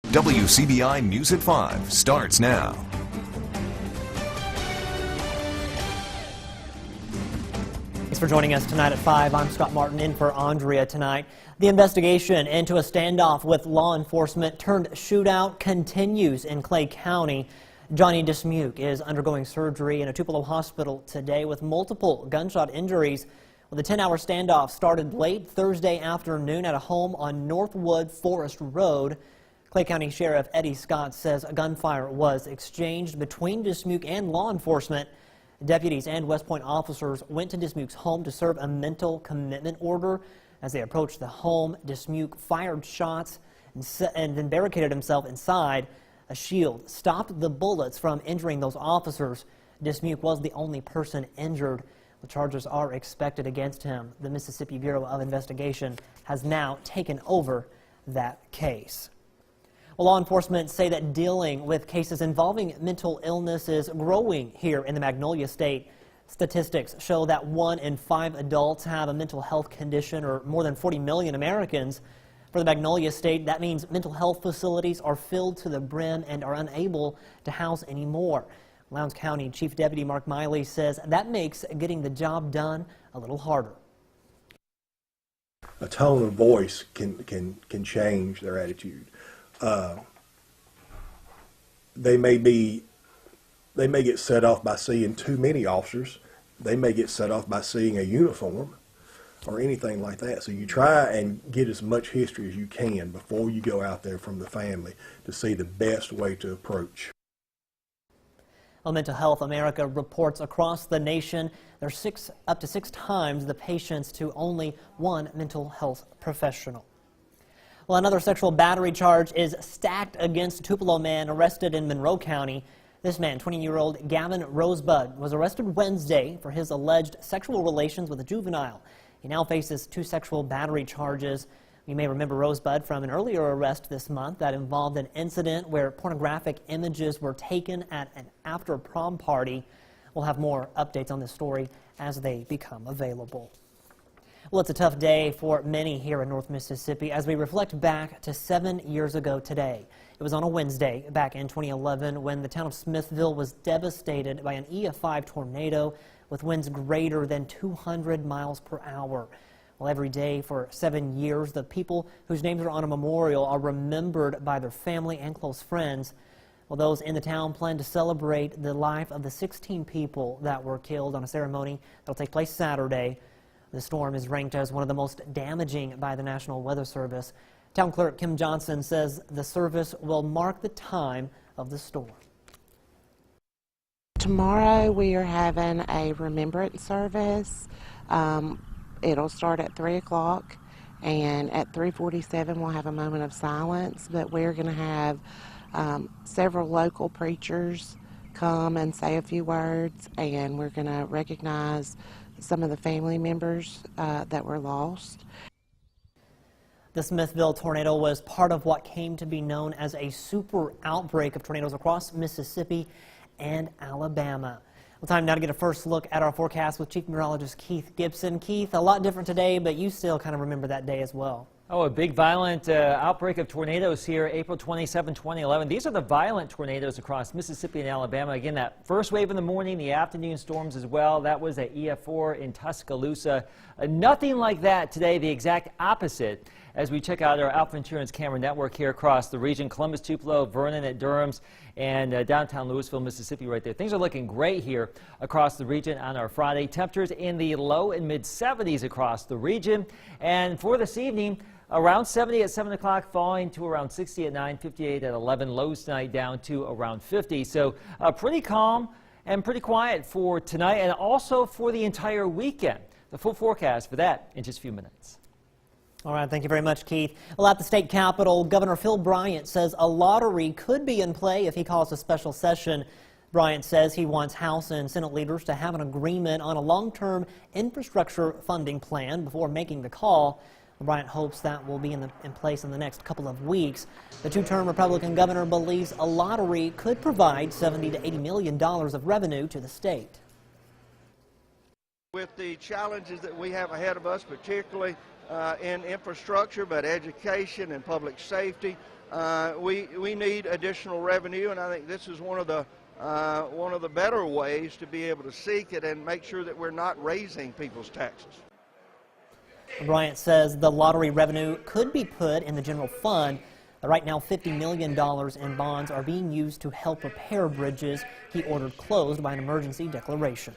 WCBI News at 5 starts now. Thanks for joining us tonight at 5. I'm Scott Martin in for Andrea tonight. The investigation into a standoff with law enforcement turned shootout continues in Clay County. Johnny Dismuke is undergoing surgery in a Tupelo hospital today with multiple gunshot injuries. The 10-hour standoff started late Thursday afternoon at a home on Northwood Forest Road. Clay County Sheriff Eddie Scott says a gunfire was exchanged between Dismuke and law enforcement. Deputies and West Point officers went to Dismuke's home to serve a mental commitment order. As they approached the home, Dismuke fired shots and then barricaded himself inside. A shield stopped the bullets from injuring those officers. Dismuke was the only person injured. The charges are expected against him. The Mississippi Bureau of Investigation has now taken over that case. Well, law enforcement say that dealing with cases involving mental illness is growing here in the Magnolia State. Statistics show that 1 in 5 adults have a mental health condition, or more than 40 million Americans. For the Magnolia State, that means mental health facilities are filled to the brim and are unable to house any more. Lowndes County Chief Deputy Mark Miley says that makes getting the job done a little harder. A tone of voice can change their attitude. They may get set off by seeing too many officers. They may get set off by seeing a uniform or anything like that. So you try and get as much history as you can before you go out there from the family to see the best way to approach. Well, Mental Health America reports across the nation there's up to 6 times the patients to only one mental health professional. Well, another sexual battery charge is stacked against a Tupelo man arrested in Monroe County. This man, 20-year-old Gavin Rosebud, was arrested Wednesday for his alleged sexual relations with a juvenile. He now faces 2 sexual battery charges. You may remember Rosebud from an earlier arrest this month that involved an incident where pornographic images were taken at an after-prom party. We'll have more updates on this story as they become available. Well, it's a tough day for many here in North Mississippi as we reflect back to 7 years ago today. It was on a Wednesday back in 2011 when the town of Smithville was devastated by an EF5 tornado with winds greater than 200 miles per hour. Well, every day for 7 years, the people whose names are on a memorial are remembered by their family and close friends. Well, those in the town plan to celebrate the life of the 16 people that were killed on a ceremony that will take place Saturday. The storm is ranked as one of the most damaging by the National Weather Service. Town Clerk Kim Johnson says the service will mark the time of the storm. Tomorrow we are having a remembrance service. It'll start at 3 o'clock, and at 3:47 we'll have a moment of silence, but we're going to have several local preachers come and say a few words, and we're going to recognize some of the family members that were lost. The Smithville tornado was part of what came to be known as a super outbreak of tornadoes across Mississippi and Alabama. Well, time now to get a first look at our forecast with Chief Meteorologist Keith Gibson. Keith, a lot different today, but you still kind of remember that day as well. Oh, a big violent outbreak of tornadoes here, April 27, 2011. These are the violent tornadoes across Mississippi and Alabama. Again, that first wave in the morning, the afternoon storms as well. That was at EF4 in Tuscaloosa. Nothing like that today, the exact opposite. As we check out our Alpha Insurance camera network here across the region, Columbus, Tupelo, Vernon at Durham's, and downtown Louisville, Mississippi right there. Things are looking great here across the region on our Friday. Temperatures in the low and mid 70s across the region. And for this evening, around 70 at 7 o'clock, falling to around 60 at 9, 58 at 11, lows tonight down to around 50. So pretty calm and pretty quiet for tonight and also for the entire weekend. The full forecast for that in just a few minutes. All right, thank you very much, Keith. Well, at the state capitol, Governor Phil Bryant says a lottery could be in play if he calls a special session. Bryant says he wants House and Senate leaders to have an agreement on a long-term infrastructure funding plan before making the call. Bryant hopes that will be in place in the next couple of weeks. The 2-term Republican governor believes a lottery could provide $70 to $80 million of revenue to the state. With the challenges that we have ahead of us, particularly in infrastructure, but education and public safety, we need additional revenue, and I think this is one of the better ways to be able to seek it and make sure that we're not raising people's taxes. Bryant says the lottery revenue could be put in the general fund. Right now, $50 million in bonds are being used to help repair bridges he ordered closed by an emergency declaration.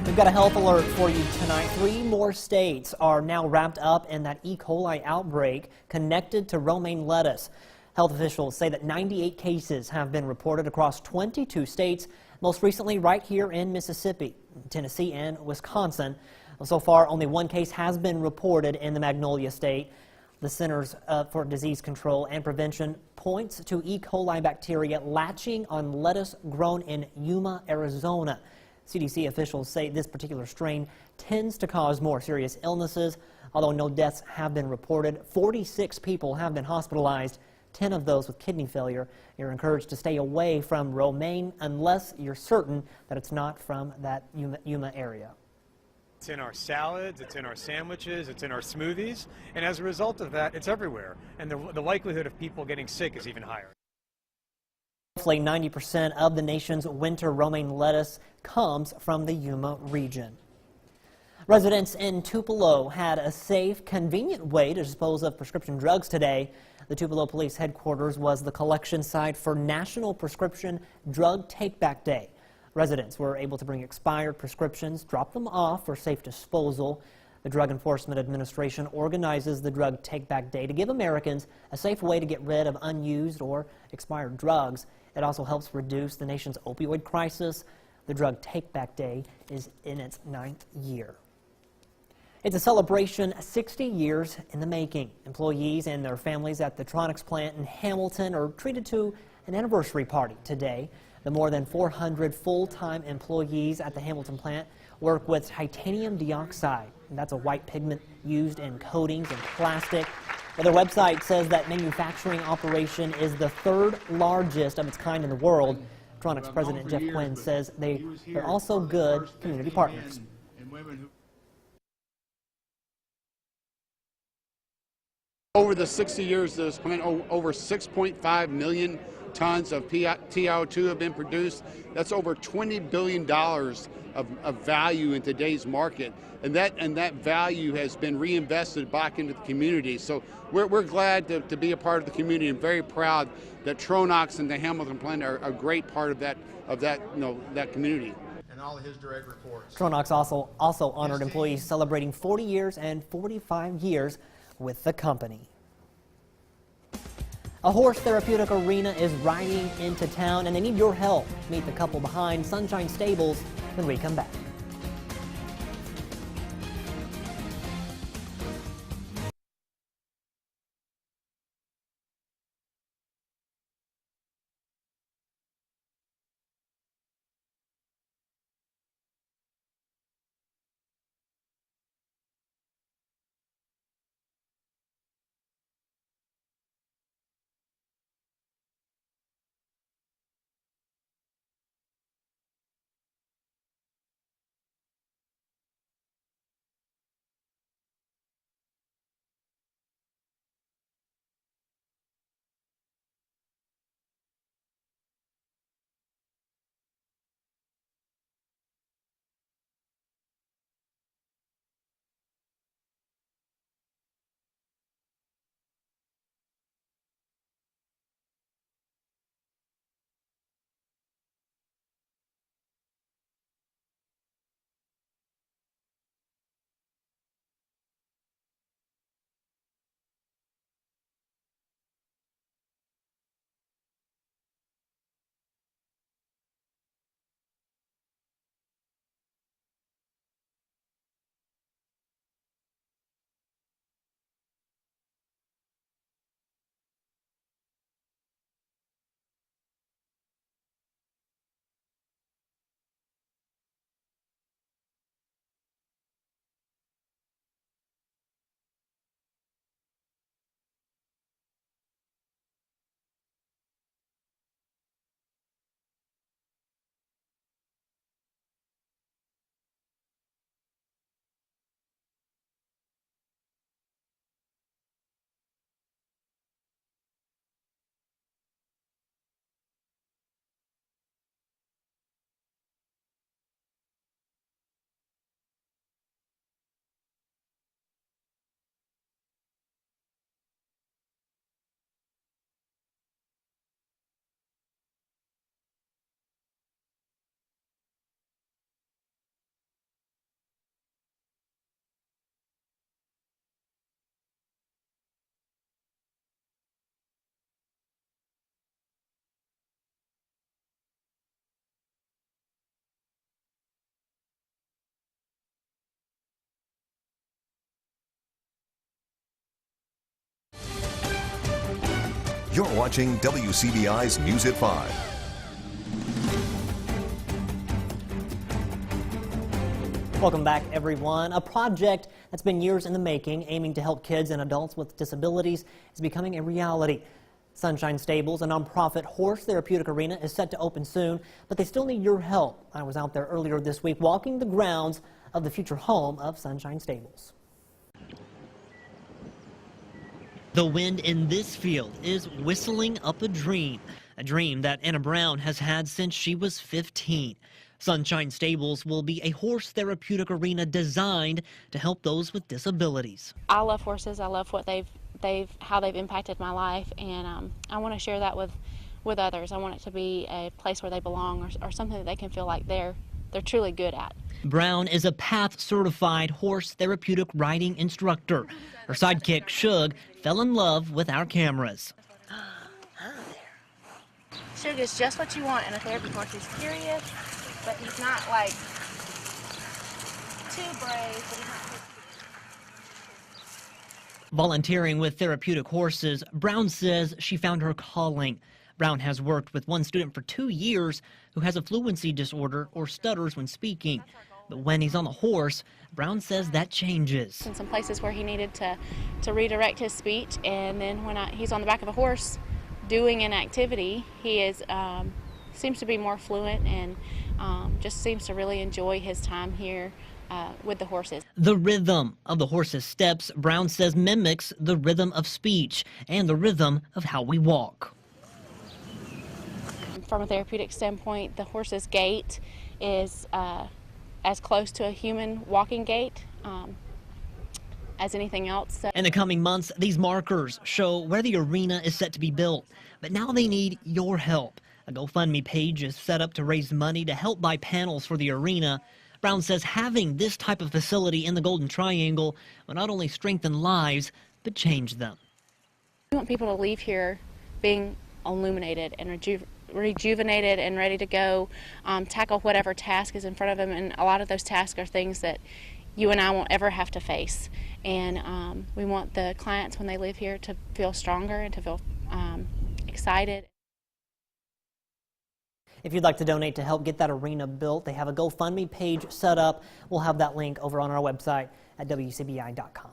We've got a health alert for you tonight. 3 more states are now wrapped up in that E. coli outbreak connected to romaine lettuce. Health officials say that 98 cases have been reported across 22 states, most recently right here in Mississippi, Tennessee, and Wisconsin. So far, only 1 case has been reported in the Magnolia State. The Centers for Disease Control and Prevention points to E. coli bacteria latching on lettuce grown in Yuma, Arizona. CDC officials say this particular strain tends to cause more serious illnesses. Although no deaths have been reported, 46 people have been hospitalized, 10 of those with kidney failure. You're encouraged to stay away from romaine unless you're certain that it's not from that Yuma area. It's in our salads, it's in our sandwiches, it's in our smoothies, and as a result of that, it's everywhere. And the likelihood of people getting sick is even higher. Roughly 90% of the nation's winter romaine lettuce comes from the Yuma region. Residents in Tupelo had a safe, convenient way to dispose of prescription drugs today. The Tupelo Police Headquarters was the collection site for National Prescription Drug Take-Back Day. Residents were able to bring expired prescriptions, drop them off for safe disposal. The Drug Enforcement Administration organizes the Drug Take-Back Day to give Americans a safe way to get rid of unused or expired drugs. It also helps reduce the nation's opioid crisis. The Drug Take-Back Day is in its 9th year. It's a celebration 60 years in the making. Employees and their families at the Tronox plant in Hamilton are treated to an anniversary party today. The more than 400 full-time employees at the Hamilton plant work with titanium dioxide. That's a white pigment used in coatings and plastic. Their website says that manufacturing operation is the 3rd largest of its kind in the world. Tronox President Jeff Quinn says they're also good community partners. Over the 60 years, there's been over 6.5 million tons of TiO2 have been produced. That's over $20 billion of value in today's market, and that value has been reinvested back into the community. So we're glad to be a part of the community, and very proud that Tronox and the Hamilton plant are a great part of that community. And all of his direct reports. Tronox also honored employees celebrating 40 years and 45 years with the company. A horse therapeutic arena is riding into town, and they need your help. Meet the couple behind Sunshine Stables when we come back. You're watching WCBI's News at 5. Welcome back, everyone. A project that's been years in the making, aiming to help kids and adults with disabilities, is becoming a reality. Sunshine Stables, a nonprofit horse therapeutic arena, is set to open soon, but they still need your help. I was out there earlier this week walking the grounds of the future home of Sunshine Stables. The wind in this field is whistling up a dream that Anna Brown has had since she was 15. Sunshine Stables will be a horse therapeutic arena designed to help those with disabilities. I love horses. I love what how they've impacted my life, and I want to share that with others. I want it to be a place where they belong, or something that they can feel like they're truly good at. Brown is a PATH certified horse therapeutic riding instructor. Her sidekick, Shug, fell in love with our cameras. Shug is just what you want in a therapy horse. He's curious, but he's not like too brave, but he's not too... Volunteering with therapeutic horses, Brown says she found her calling. Brown has worked with one student for 2 years who has a fluency disorder or stutters when speaking. But when he's on the horse, Brown says that changes. In some places where he needed to redirect his speech, and then when he's on the back of a horse doing an activity, he is seems to be more fluent and just seems to really enjoy his time here with the horses. The rhythm of the horse's steps, Brown says, mimics the rhythm of speech and the rhythm of how we walk. From a therapeutic standpoint, the horse's gait is as close to a human walking gait as anything else. In the coming months, these markers show where the arena is set to be built. But now they need your help. A GoFundMe page is set up to raise money to help buy panels for the arena. Brown says having this type of facility in the Golden Triangle will not only strengthen lives, but change them. We want people to leave here being illuminated and rejuvenated and ready to go tackle whatever task is in front of them. And a lot of those tasks are things that you and I won't ever have to face. And we want the clients, when they live here, to feel stronger and to feel excited. If you'd like to donate to help get that arena built, they have a GoFundMe page set up. We'll have that link over on our website at WCBI.com.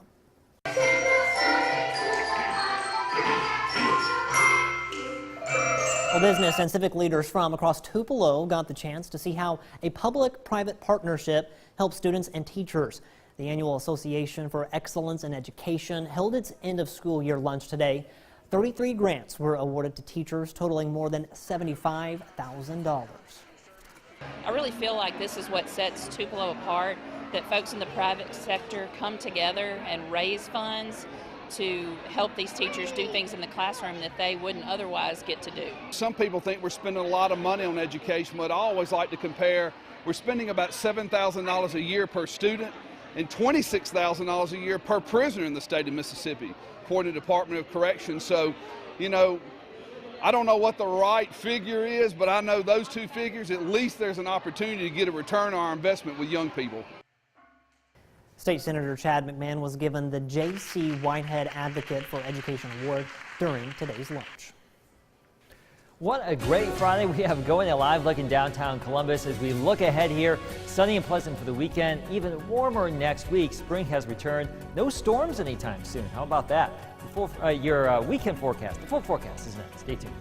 Well, business and civic leaders from across Tupelo got the chance to see how a public-private partnership helps students and teachers. The annual Association for Excellence in Education held its end-of-school-year lunch today. 33 grants were awarded to teachers, totaling more than $75,000. I really feel like this is what sets Tupelo apart, that folks in the private sector come together and raise funds to help these teachers do things in the classroom that they wouldn't otherwise get to do. Some people think we're spending a lot of money on education, but I always like to compare. We're spending about $7,000 a year per student and $26,000 a year per prisoner in the state of Mississippi, according to the Department of Corrections. So, you know, I don't know what the right figure is, but I know those two figures, at least there's an opportunity to get a return on our investment with young people. State Senator Chad McMahon was given the J.C. Whitehead Advocate for Education Award during today's lunch. What a great Friday we have going, a live look in downtown Columbus as we look ahead here. Sunny and pleasant for the weekend, even warmer next week. Spring has returned. No storms anytime soon. How about that? Your weekend forecast, the full forecast is next. Stay tuned.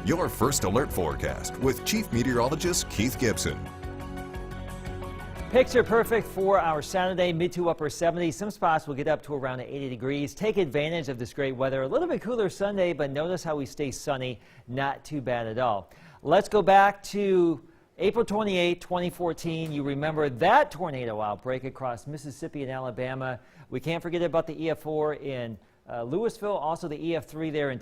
Your first alert forecast with Chief Meteorologist Keith Gibson. Picture perfect for our Saturday, mid to upper 70s. Some spots will get up to around 80 degrees. Take advantage of this great weather. A little bit cooler Sunday, but notice how we stay sunny. Not too bad at all. Let's go back to April 28, 2014. You remember that tornado outbreak across Mississippi and Alabama. We can't forget about the EF4 in Louisville, also the EF3 there in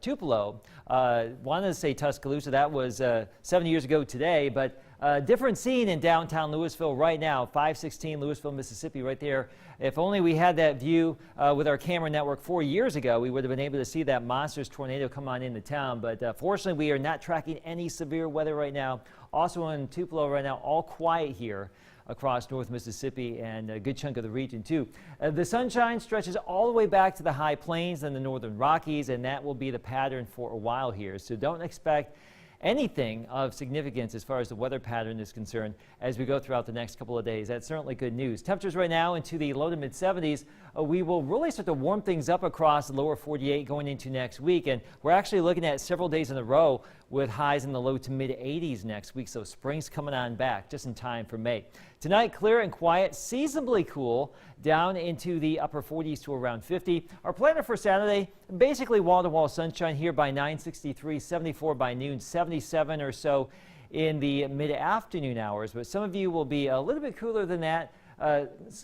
Tupelo. Wanted to say Tuscaloosa. That was 7 years ago today, but different scene in downtown Louisville right now. 516 Louisville, Mississippi, right there. If only we had that view with our camera network 4 years ago, we would have been able to see that monstrous tornado come on into town. But fortunately, we are not tracking any severe weather right now. Also in Tupelo right now, all quiet here across North Mississippi and a good chunk of the region too. The sunshine stretches all the way back to the high plains and the northern Rockies, and that will be the pattern for a while here. So don't expect anything of significance as far as the weather pattern is concerned as we go throughout the next couple of days. That's certainly good news. Temperatures right now into the low to mid 70s. We will really start to warm things up across the lower 48 going into next week, and we're actually looking at several days in a row with highs in the low to mid 80s next week. So spring's coming on back just in time for May. Tonight, clear and quiet, seasonably cool down into the upper 40s to around 50. Our planner for Saturday, basically wall-to-wall sunshine here by 9:63, 74 by noon, 77 or so in the mid-afternoon hours. But some of you will be a little bit cooler than that.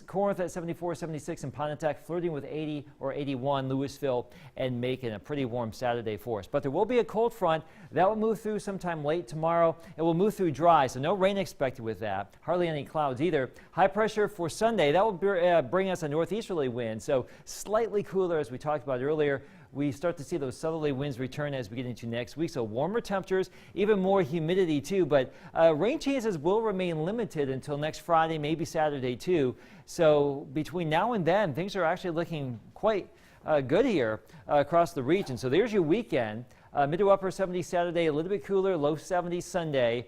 Corinth at 74, 76, and Pontotoc flirting with 80 or 81, Louisville and Macon, a pretty warm Saturday for us. But there will be a cold front that will move through sometime late tomorrow. It will move through dry, so no rain expected with that. Hardly any clouds either. High pressure for Sunday, that will bring us a northeasterly wind, so slightly cooler as we talked about earlier. We start to see those southerly winds return as we get into next week. So warmer temperatures, even more humidity too. But rain chances will remain limited until next Friday, maybe Saturday too. So between now and then, things are actually looking quite good here across the region. So there's your weekend. Mid to upper 70s Saturday, a little bit cooler, low 70s Sunday.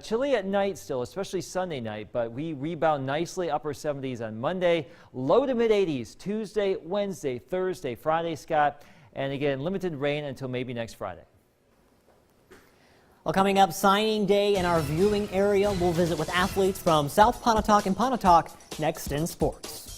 Chilly at night still, especially Sunday night, but we rebound nicely, upper 70s on Monday. Low to mid 80s Tuesday, Wednesday, Thursday, Friday, Scott. And again, limited rain until maybe next Friday. Well, coming up, signing day in our viewing area. We'll visit with athletes from South Pontotoc and Pontotoc next in sports.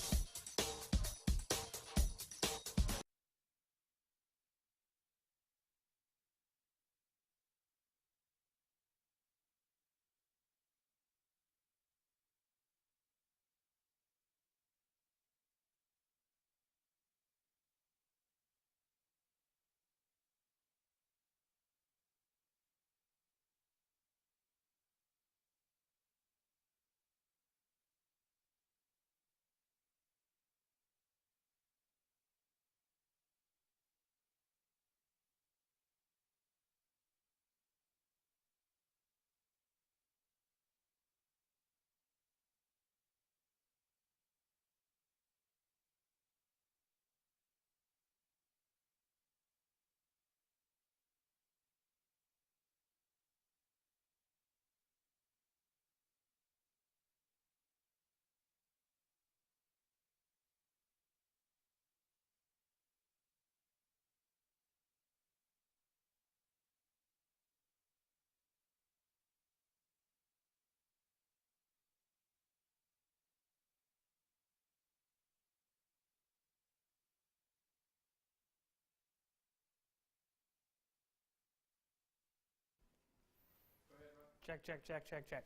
Check, check, check, check, check.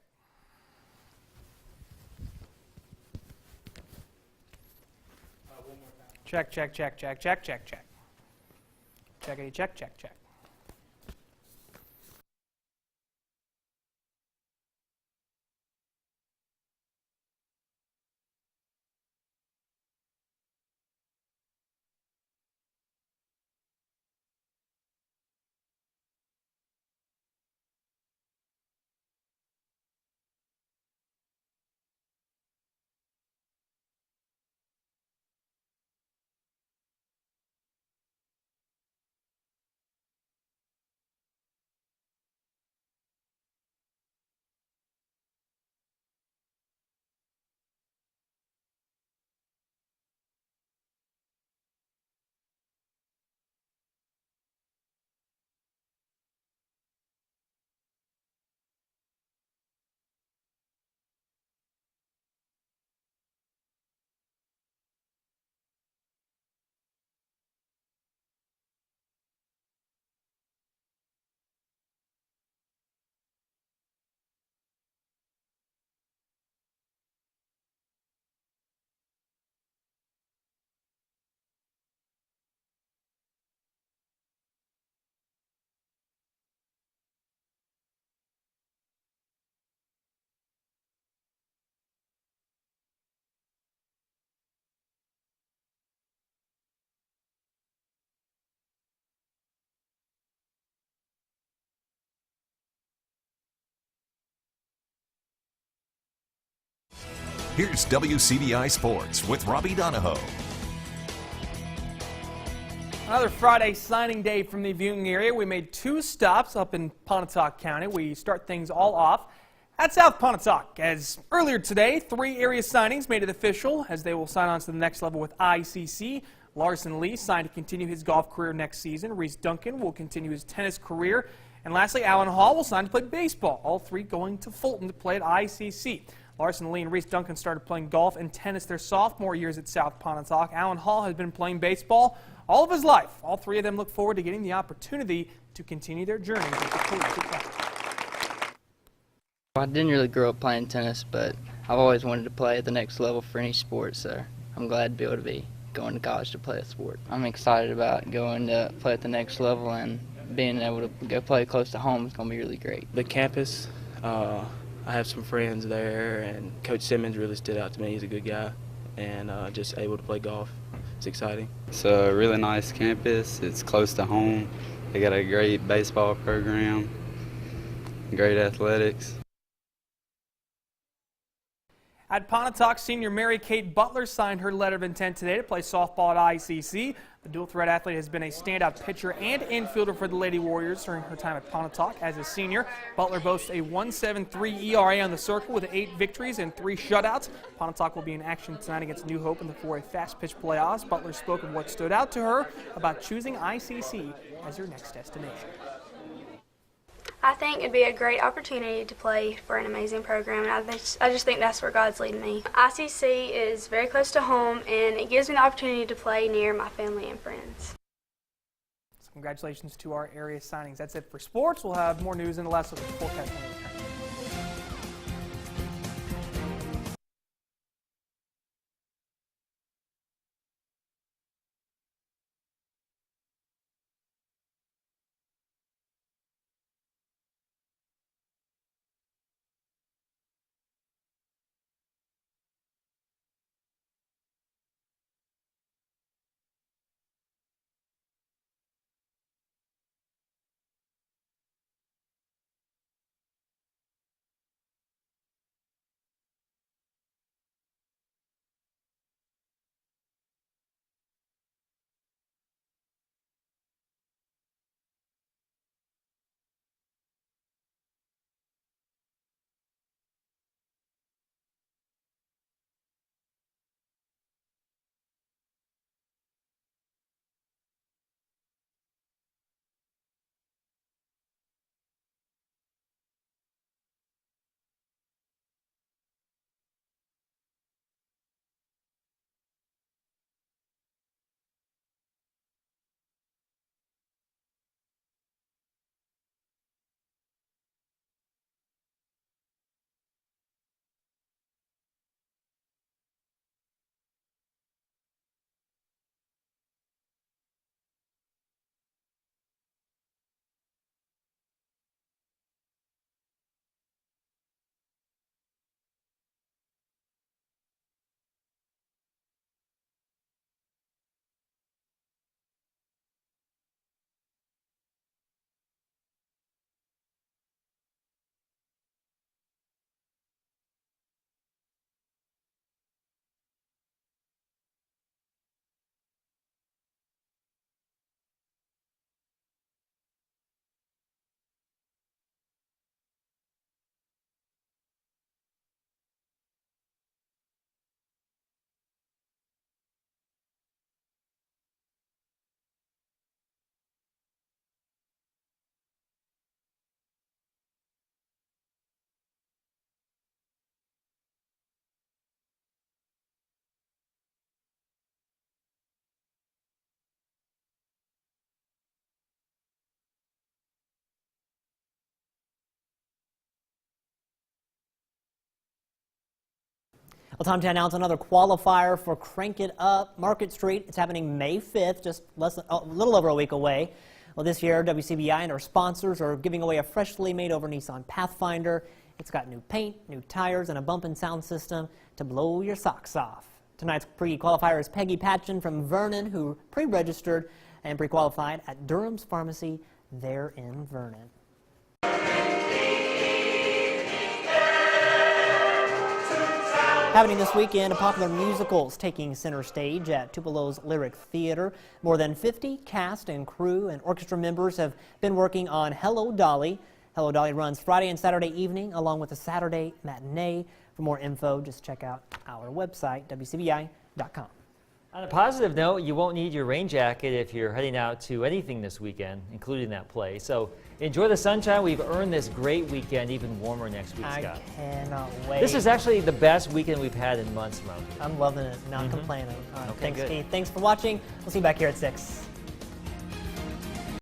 One more time. Check, check, check, check, check, check, check. Checkity, check, check, check. here's WCBI Sports with Robbie Donahoe. Another Friday signing day from the viewing area. We made 2 stops up in Pontotoc County. We start things all off at South Pontotoc, as earlier today, 3 area signings made it official as they will sign on to the next level with ICC. Larson Lee signed to continue his golf career next season. Reese Duncan will continue his tennis career. And lastly, Alan Hall will sign to play baseball. All 3 going to Fulton to play at ICC. Larson Lee and Reese Duncan started playing golf and tennis their sophomore years at South Pontotoc. Alan Hall has been playing baseball all of his life. All 3 of them look forward to getting the opportunity to continue their journey with the collegiate level. I didn't really grow up playing tennis, but I've always wanted to play at the next level for any sport, so I'm glad to be able to be going to college to play a sport. I'm excited about going to play at the next level, and being able to go play close to home is going to be really great. The campus, I have some friends there, and Coach Simmons really stood out to me. He's a good guy, and just able to play golf. It's exciting. It's a really nice campus. It's close to home. They got a great baseball program, great athletics. At Pontotoc, senior Mary Kate Butler signed her letter of intent today to play softball at ICC. The dual-threat athlete has been a standout pitcher and infielder for the Lady Warriors during her time at Pontotoc. As a senior, Butler boasts a 1.73 ERA on the circle with 8 victories and 3 shutouts. Pontotoc will be in action tonight against New Hope in the 4A fast-pitch playoffs. Butler spoke of what stood out to her about choosing ICC as her next destination. I think it'd be a great opportunity to play for an amazing program, and I just think that's where God's leading me. ICC is very close to home, and it gives me the opportunity to play near my family and friends. So congratulations to our area signings. That's it for sports. We'll have more news in the last look at the forecast when we return. Well, time to announce another qualifier for Crank It Up Market Street. It's happening May 5th, just a little over a week away. Well, this year, WCBI and our sponsors are giving away a freshly made over Nissan Pathfinder. It's got new paint, new tires, and a bump and sound system to blow your socks off. Tonight's pre-qualifier is Peggy Patchen from Vernon, who pre-registered and pre-qualified at Durham's Pharmacy there in Vernon. Happening this weekend, a popular musicals taking center stage at Tupelo's Lyric Theater. More than 50 cast and crew and orchestra members have been working on Hello, Dolly. Hello, Dolly runs Friday and Saturday evening along with a Saturday matinee. For more info, just check out our website, WCBI.com. On a positive note, you won't need your rain jacket if you're heading out to anything this weekend, including that play. So enjoy the sunshine. We've earned this great weekend, even warmer next week, Scott. I cannot wait. This is actually the best weekend we've had in months around here. I'm loving it. Not complaining. All right, Okay, thanks, good. Keith. Thanks for watching. We'll see you back here at 6.